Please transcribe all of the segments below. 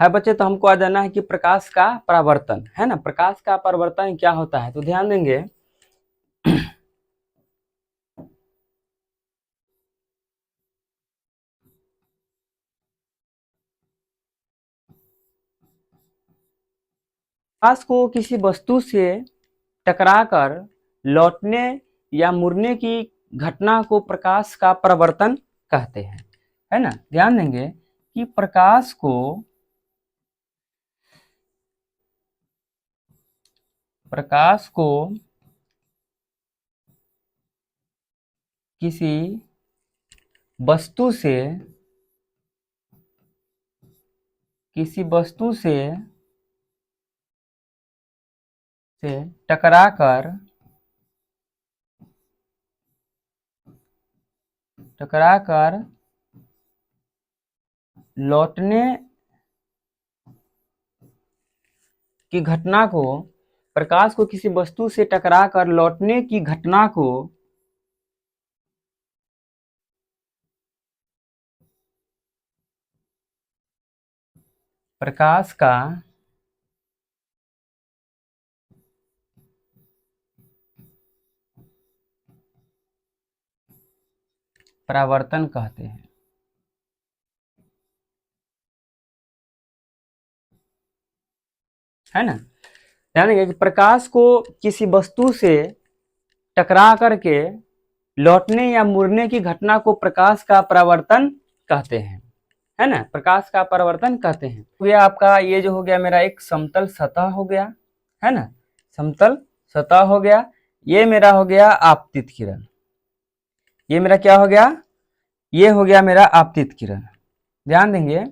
है बच्चे। तो हमको आ जाना है कि प्रकाश का परावर्तन, है ना, प्रकाश का परावर्तन क्या होता है। तो ध्यान देंगे प्रकाश को किसी वस्तु से टकराकर लौटने या मुड़ने की घटना को प्रकाश का परावर्तन कहते हैं, है ना। ध्यान देंगे कि प्रकाश को किसी वस्तु से टकराकर लौटने की घटना को, प्रकाश को किसी वस्तु से टकराकर लौटने की घटना को प्रकाश का परावर्तन कहते हैं, है ना। ध्यान देंगे कि प्रकाश को किसी वस्तु से टकरा करके लौटने या मुड़ने की घटना को प्रकाश का परावर्तन कहते हैं, है ना, प्रकाश का परावर्तन कहते हैं। तो ये आपका ये जो हो गया मेरा एक समतल सतह हो गया, है ना, समतल सतह हो गया। ये मेरा हो गया आपतित किरण, ये मेरा क्या हो गया, ये हो गया मेरा आपतित किरण। ध्यान देंगे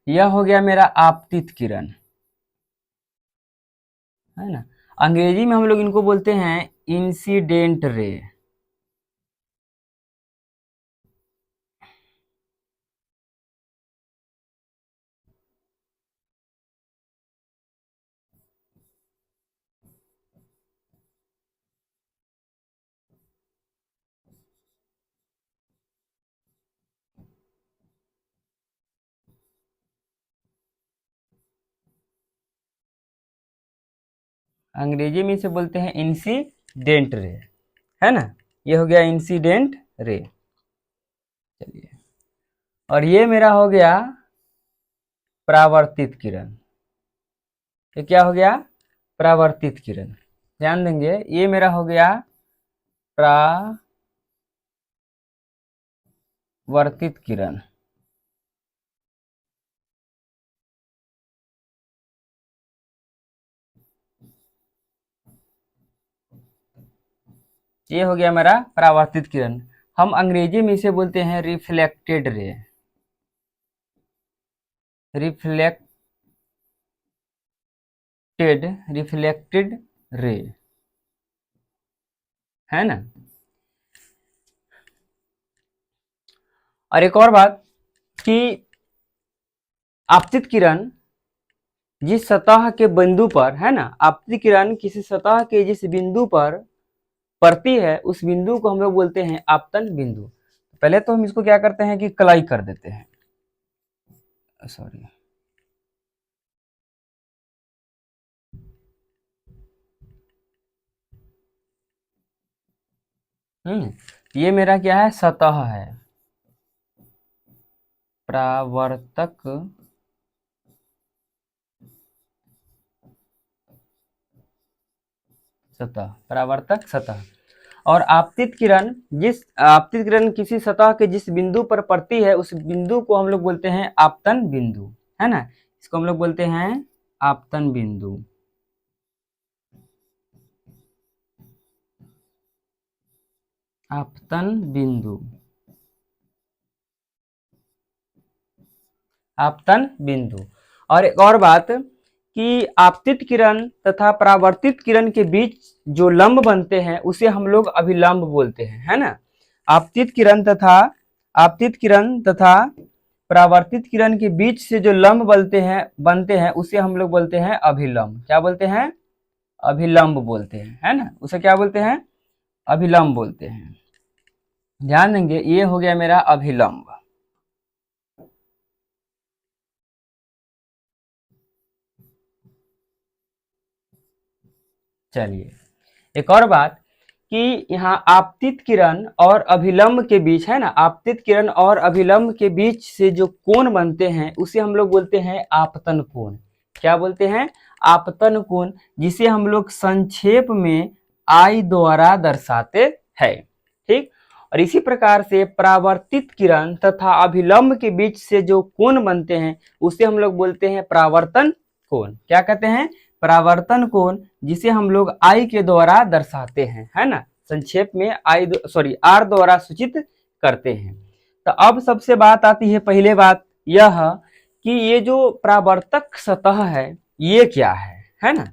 यह हो गया मेरा आपतित किरण, है ना। अंग्रेजी में हम लोग इनको बोलते हैं इंसिडेंट रे। अंग्रेजी में इसे बोलते हैं इंसिडेंट रे, है ना। ये हो गया इंसिडेंट रे। चलिए, और ये मेरा हो गया परावर्तित किरण। ये क्या हो गया, परावर्तित किरण। ध्यान देंगे ये मेरा हो गया परावर्तित किरण। ये हो गया मेरा परावर्तित किरण। हम अंग्रेजी में इसे बोलते हैं रिफ्लेक्टेड रे, रिफ्लेक्टेड रे, है ना। और एक और बात कि आपतित किरण जिस सतह के बिंदु पर, है ना, आपतित किरण किसी सतह के जिस बिंदु पर पड़ती है उस बिंदु को हम लोग बोलते हैं आपतन बिंदु। पहले तो हम इसको क्या करते हैं कि कलाई कर देते हैं, सॉरी, ये मेरा क्या है, सतह है, परावर्तक सतह, परावर्तक सतह। और आपतित किरण किसी सतह के जिस बिंदु पर पड़ती है उस बिंदु को हम लोग बोलते हैं आपतन बिंदु, है ना। इसको हम लोग बोलते हैं आपतन बिंदु। आपतन बिंदु, आपतन बिंदु। और एक और बात कि आपतित किरण तथा परावर्तित किरण के बीच जो लंब बनते हैं उसे हम लोग अभिलंब बोलते हैं, है ना। आपतित किरण तथा परावर्तित किरण के बीच से जो लंब बनते हैं उसे हम लोग बोलते हैं अभिलंब। क्या बोलते हैं, अभिलंब बोलते हैं, है ना, उसे क्या बोलते हैं, अभिलंब बोलते हैं। ध्यान देंगे ये हो गया मेरा अभिलंब। चलिए एक और बात कि यहाँ आपतित किरण और अभिलंब के बीच है ना, आपतित किरण और अभिलंब के बीच से जो कोण बनते हैं उसे हम लोग बोलते हैं आपतन कोण। क्या बोलते हैं? आपतन कोण, जिसे हम लोग संक्षेप में आई द्वारा दर्शाते हैं। ठीक। और इसी प्रकार से परावर्तित किरण तथा अभिलंब के बीच से जो कोण बनते हैं उसे हम लोग बोलते हैं परावर्तन कोण। क्या कहते हैं? परावर्तन कोण, जिसे हम लोग आई के द्वारा दर्शाते हैं, है ना, संक्षेप में आर द्वारा सूचित करते हैं। तो अब सबसे बात आती है, पहले बात यह कि ये जो परावर्तक सतह है ये क्या है ना,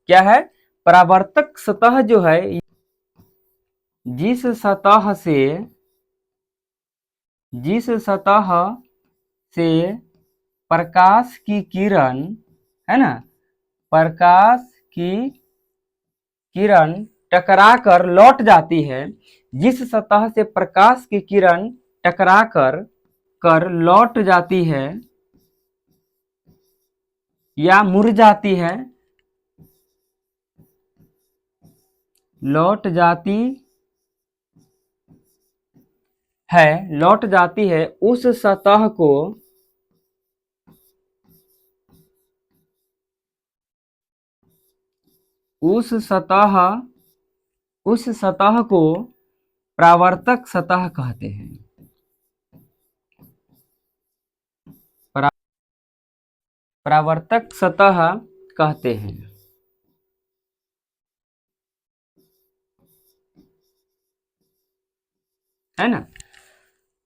क्या है? परावर्तक सतह जो है, जिस सतह से प्रकाश की किरण, है ना, प्रकाश की किरण टकरा कर लौट जाती है, जिस सतह से प्रकाश की किरण टकरा कर लौट जाती है या मुड़ जाती है, लौट जाती है, उस सतह को परावर्तक सतह कहते हैं। परावर्तक सतह कहते हैं, है ना।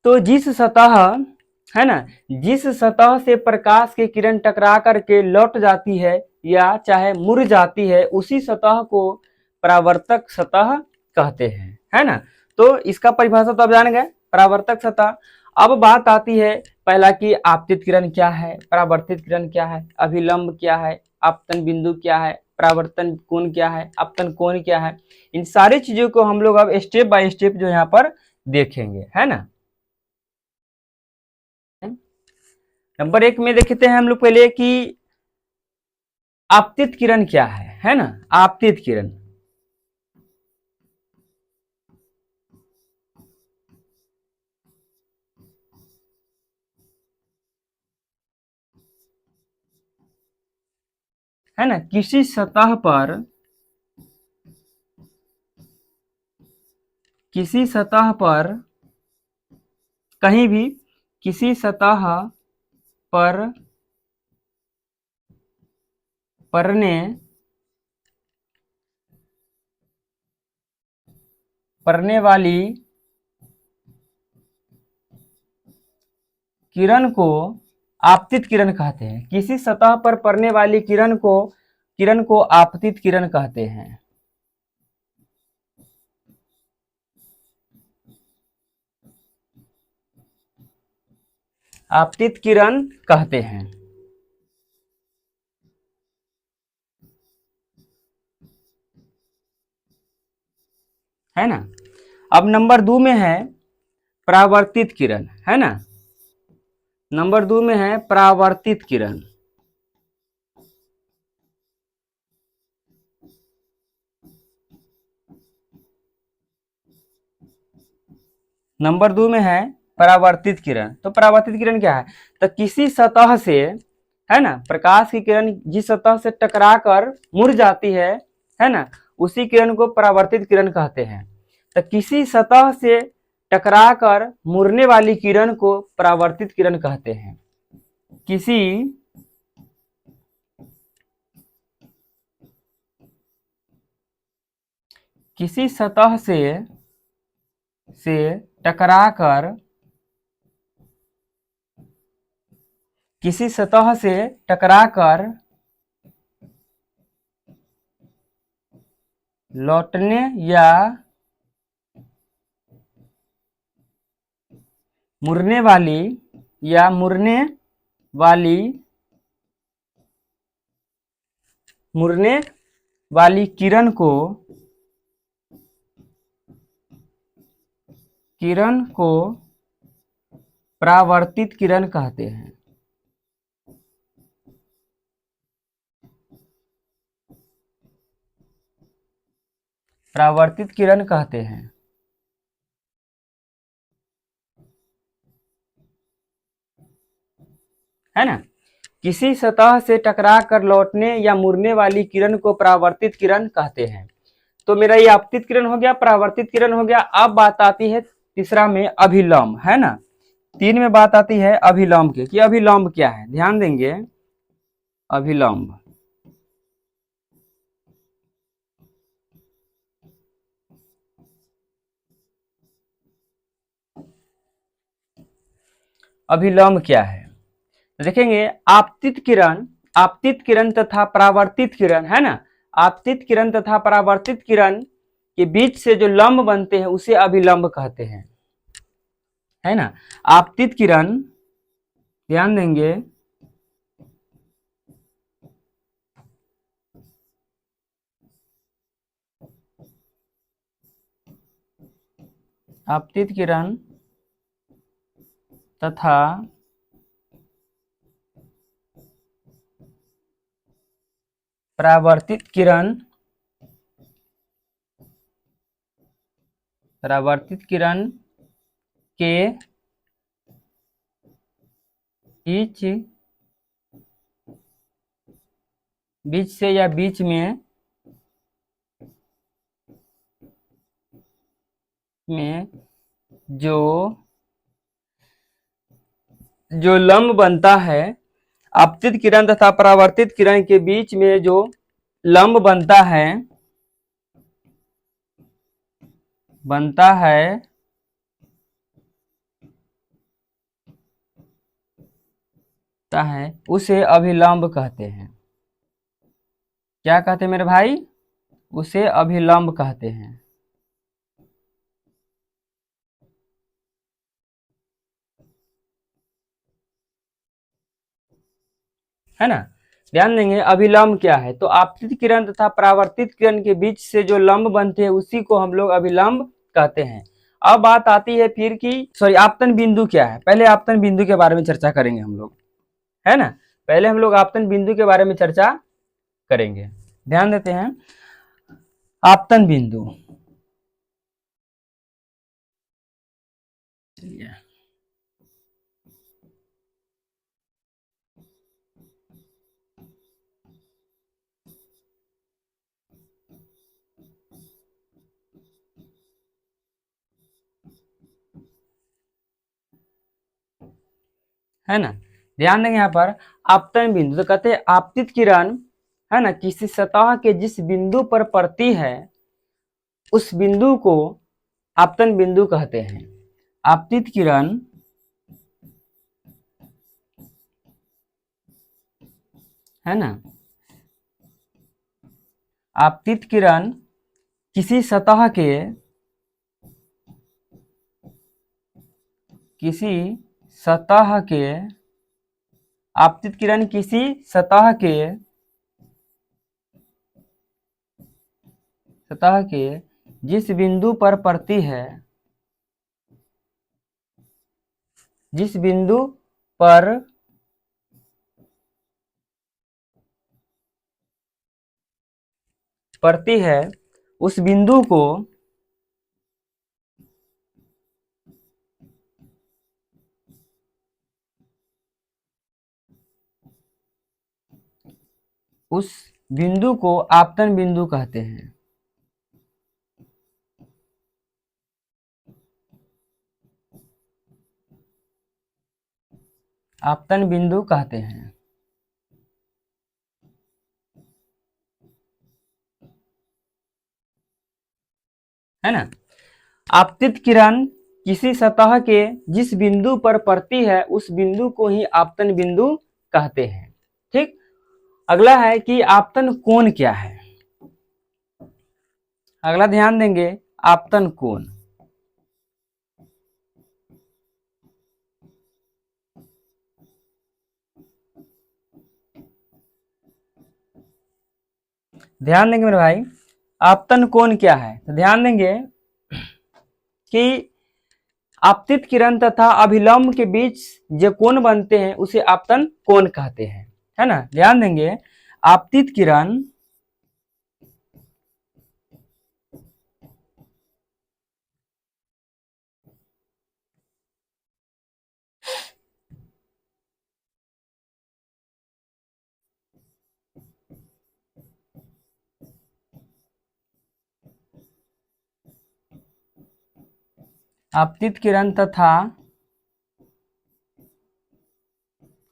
तो जिस सतह, है ना, जिस सतह से प्रकाश की किरण टकरा करके लौट जाती है या चाहे मुड़ जाती है, उसी सतह को परावर्तक सतह कहते हैं, है ना। तो इसका परिभाषा तो आप जान गए, परावर्तक सतह। अब बात आती है पहला कि आपतित किरण क्या है, परावर्तित किरण क्या है, अभिलंब क्या है, आपतन बिंदु क्या है, परावर्तन कोण क्या है, आपतन कोण क्या है। इन सारी चीजों को हम लोग अब स्टेप बाय स्टेप जो यहाँ पर देखेंगे, है ना। नंबर 1 में देखते हैं हम लोग पहले कि आपतित किरण क्या है ना। आपतित किरण, है ना, किसी सतह पर कहीं भी किसी सतह पर पड़ने वाली किरण को आपतित किरण कहते हैं। किसी सतह पर पड़ने वाली किरण को आपतित किरण कहते हैं। आपतित किरण कहते हैं, है ना। अब नंबर 2 में है परावर्तित किरण, है ना। नंबर 2 में है परावर्तित किरण। नंबर 2 में है परावर्तित किरण। तो परावर्तित किरण क्या है? तो किसी सतह से, है ना, प्रकाश की किरण जिस सतह से टकरा कर मुड़ जाती है ना, उसी किरण को परावर्तित किरण कहते हैं। तो किसी सतह से टकरा कर मुड़ने वाली किरण को परावर्तित किरण कहते हैं। किसी सतह से टकराकर किसी सतह से टकराकर लौटने या मुड़ने वाली किरण को परावर्तित किरण कहते हैं। परावर्तित किरण कहते हैं। है ना, किसी सतह से टकरा कर लौटने या मुड़ने वाली किरण को परावर्तित किरण कहते हैं। तो मेरा ये आपतित किरण हो गया, परावर्तित किरण हो गया। अब बात आती है तीसरा में अभिलंब, है ना। 3 में बात आती है अभिलंब की, कि अभिलंब क्या है। ध्यान देंगे, अभिलंब अभिलंब क्या है, तो देखेंगे आपतित किरण तथा परावर्तित किरण, है ना। आपतित किरण तथा परावर्तित किरण के बीच से जो लंब बनते हैं उसे अभिलंब कहते हैं, है ना। आपतित किरण, ध्यान देंगे, आपतित किरण तथा परावर्तित किरण के बीच से या बीच में जो लंब बनता है, आपतित किरण तथा परावर्तित किरण के बीच में जो लंब बनता है उसे अभिलंब कहते हैं। क्या कहते हैं मेरे भाई, उसे अभिलंब कहते हैं। है ना, ध्यान देंगे अभिलंब क्या है। तो आपतित किरण तथा परावर्तित किरण के बीच से जो लंब बनते हैं उसी को हम लोग अभिलंब कहते हैं। अब बात आती है फिर कि आपतन बिंदु क्या है। पहले आपतन बिंदु के बारे में चर्चा करेंगे हम लोग, है ना। पहले हम लोग आपतन बिंदु के बारे में चर्चा करेंगे। ध्यान देते हैं, आपतन बिंदु, है ना। ध्यान देंगे यहाँ पर आपतन बिंदु, तो कहते हैं आपतित किरण, है ना, किसी सतह के जिस बिंदु पर पड़ती है उस बिंदु को आपतन बिंदु कहते हैं। आपतित किरण, है ना, आपतित किरण किसी सतह के आपतित किरण किसी सतह के जिस बिंदु पर पड़ती है, जिस बिंदु पर पड़ती है उस बिंदु को आपतन बिंदु कहते हैं। आपतन बिंदु कहते हैं, है ना। आपतित किरण किसी सतह के जिस बिंदु पर पड़ती है उस बिंदु को ही आपतन बिंदु कहते हैं। ठीक, अगला है कि आपतन कोण क्या है। अगला ध्यान देंगे, आपतन कोण। ध्यान देंगे मेरे भाई, आपतन कोण क्या है। तो ध्यान देंगे कि आपतित किरण तथा अभिलंब के बीच जो कोण बनते हैं उसे आपतन कोण कहते हैं, है ना। ध्यान देंगे, आपतित किरण आपतित किरण तथा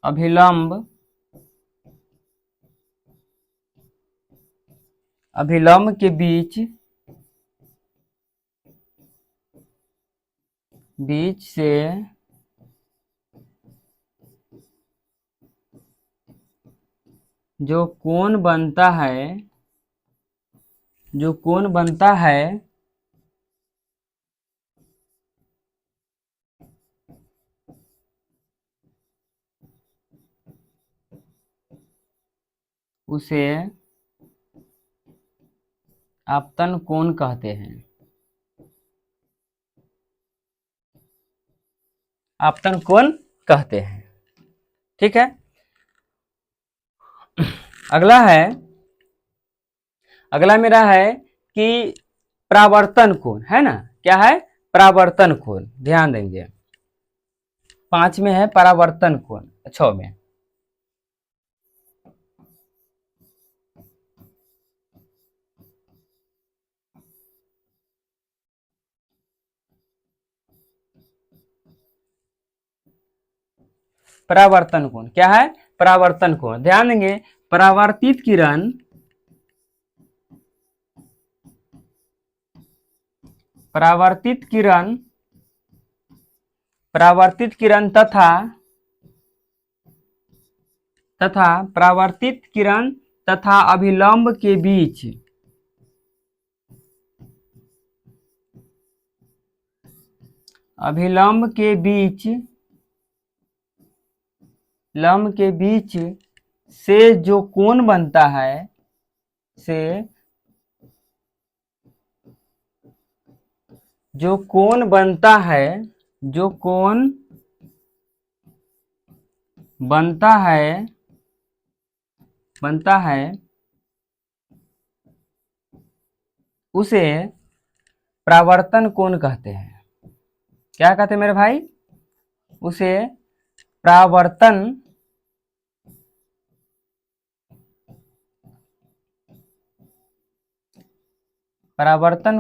अभिलंब के बीच से जो कोण बनता है उसे आपतन कोण कहते हैं। आपतन कोण कहते हैं। ठीक है। अगला मेरा है कि परावर्तन कोण, है ना। क्या है? परावर्तन कोण। ध्यान देंगे, 5 में है परावर्तन कोण, 6 में। परावर्तन कोण क्या है? परावर्तन कोण। ध्यान देंगे, परावर्तित किरण तथा परावर्तित किरण तथा अभिलंब के बीच से जो कोण बनता है जो कोण बनता है उसे परावर्तन कोण कहते हैं। क्या कहते हैं मेरे भाई? उसे परावर्तन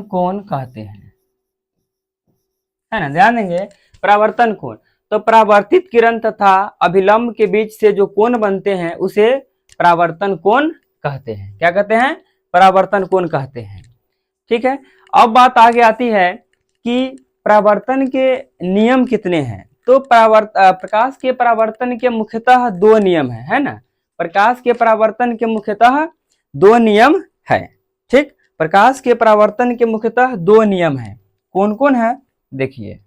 कोण कहते हैं, है ना। ध्यान देंगे, परावर्तन कोण। तो परावर्तित किरण तथा अभिलंब के बीच से जो कोण बनते हैं उसे परावर्तन कोण कहते हैं। क्या कहते हैं? परावर्तन कोण कहते हैं। ठीक है। अब बात आगे आती है कि परावर्तन के नियम कितने हैं। तो प्रकाश के परावर्तन के मुख्यतः 2 नियम है ना। प्रकाश के परावर्तन के मुख्यतः 2 नियम है। ठीक, प्रकाश के परावर्तन के मुख्यतः 2 नियम है। कौन कौन है? देखिए,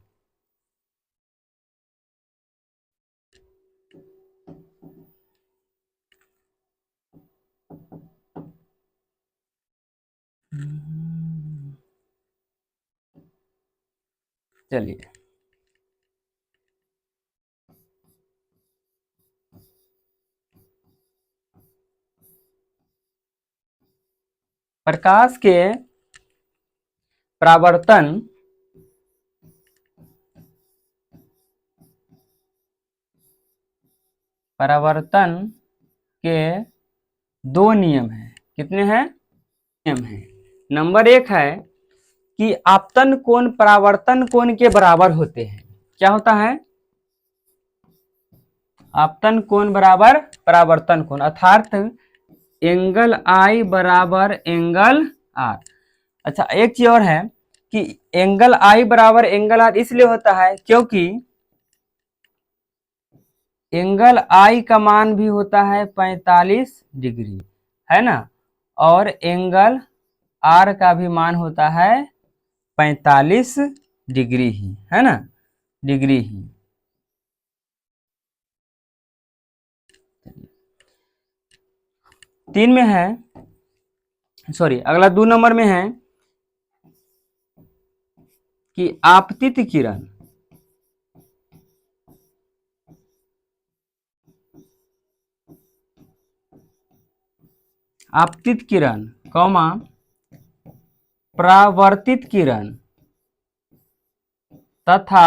चलिए, प्रकाश के परावर्तन के 2 नियम हैं। कितने हैं? नियम है। नंबर 1 है कि आपतन कोण परावर्तन कोण के बराबर होते हैं। क्या होता है? आपतन कोण बराबर परावर्तन कोण, अर्थात एंगल आई बराबर एंगल आर। अच्छा, एक चीज और है कि एंगल आई बराबर एंगल आर इसलिए होता है क्योंकि एंगल आई का मान भी होता है 45 डिग्री, है ना। और एंगल आर का भी मान होता है 45 डिग्री ही, है ना, डिग्री ही। तीन में है, सॉरी, अगला 2 नंबर में है कि आपतित किरण कौमा परावर्तित किरण तथा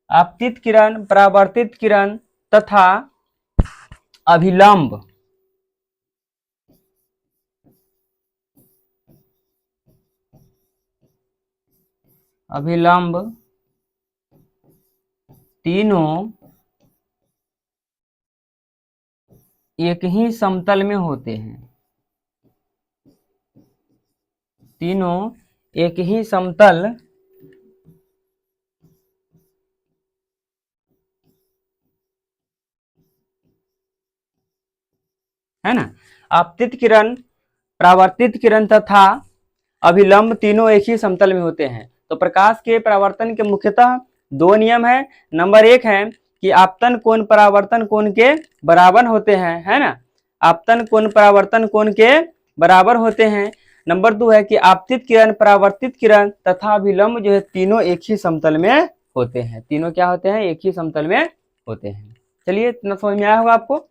आपतित किरण, परावर्तित किरण तथा अभिलंब अभिलंब तीनों एक ही समतल में होते हैं, तीनों एक ही समतल है ना। आपतित किरण, परावर्तित किरण तथा अभिलंब तीनों एक ही समतल में होते हैं। तो प्रकाश के परावर्तन के मुख्यतः दो नियम है। नंबर एक है कि आपतन कोण परावर्तन कोण के बराबर होते हैं, है ना, आपतन कोण परावर्तन कोण के बराबर होते हैं। नंबर दो है कि आपतित किरण, परावर्तित किरण तथा अभिलंब जो है तीनों एक ही समतल में होते हैं, तीनों क्या होते हैं, एक ही समतल में होते हैं। चलिए इतना समझ में आया होगा आपको।